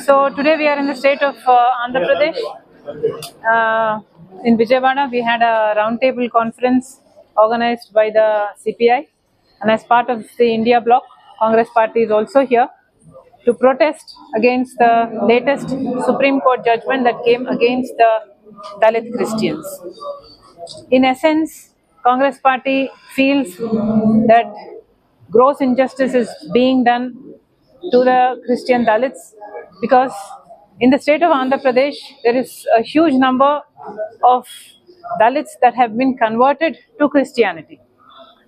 So today we are in the state of Andhra Pradesh. In Vijayawada, we had a roundtable conference organized by the CPI, and as part of the India bloc, Congress party is also here to protest against the latest Supreme Court judgment that came against the Dalit Christians. In essence, Congress party feels that gross injustice is being done to the Christian Dalits because in the state of Andhra Pradesh, there is a huge number of Dalits that have been converted to Christianity.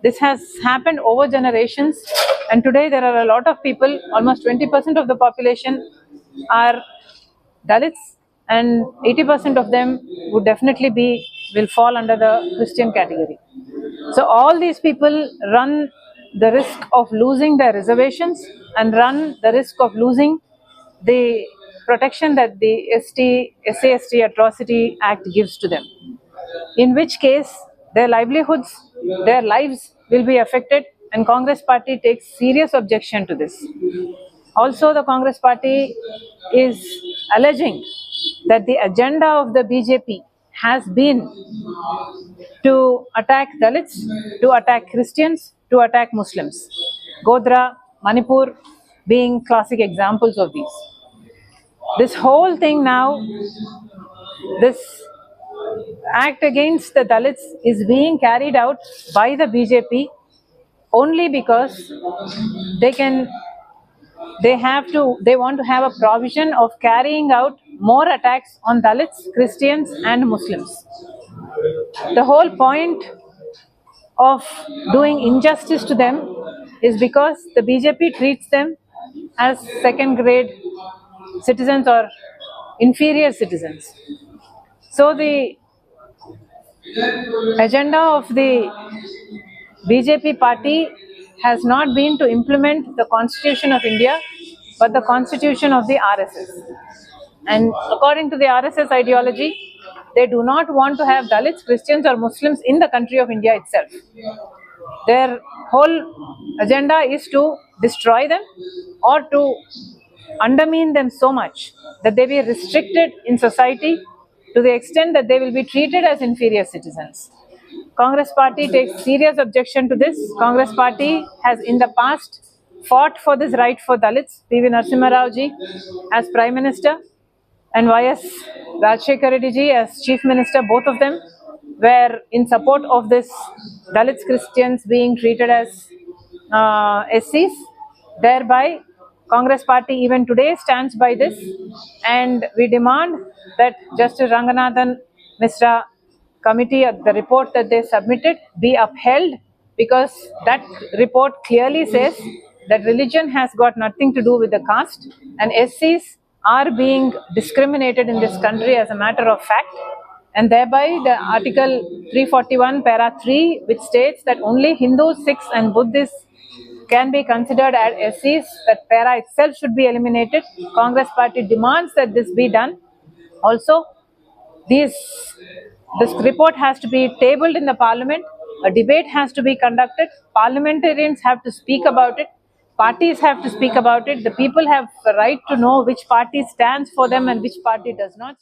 This has happened over generations, and today there are a lot of people, almost 20% of the population are Dalits, and 80% of them would definitely will fall under the Christian category. So all these people run the risk of losing their reservations and run the risk of losing the protection that the SC/ST Atrocity Act gives to them. In which case, their livelihoods, their lives will be affected, and Congress party takes serious objection to this. Also, the Congress party is alleging that the agenda of the BJP has been to attack Dalits, to attack Christians, to attack Muslims. Godhra, Manipur being classic examples of these. This whole thing now, this act against the Dalits is being carried out by the BJP only because they want to have a provision of carrying out more attacks on Dalits, Christians and Muslims. The whole point of doing injustice to them is because the BJP treats them as second grade citizens or inferior citizens. So the agenda of the BJP party has not been to implement the Constitution of India, but the Constitution of the RSS. And according to the RSS ideology, they do not want to have Dalits, Christians or Muslims in the country of India itself. Their whole agenda is to destroy them or to undermine them so much that they be restricted in society to the extent that they will be treated as inferior citizens. Congress party takes serious objection to this. Congress party has in the past fought for this right for Dalits. P.V. Narasimha Rao ji as Prime Minister and Y.S. Rajshekhar Reddy ji as Chief Minister, both of them were in support of this Dalits Christians being treated as SCs. Thereby, Congress party even today stands by this, and we demand that Justice Ranganathan Misra committee, the report that they submitted, be upheld, because that report clearly says that religion has got nothing to do with the caste, and SCs are being discriminated in this country as a matter of fact. And thereby the Article 341 para 3, which states that only Hindus, Sikhs and Buddhists can be considered as SCs, that para itself should be eliminated. Congress party demands that this be done. Also, this report has to be tabled in the parliament. A debate has to be conducted. Parliamentarians have to speak about it. Parties have to speak about it. The people have the right to know which party stands for them and which party does not.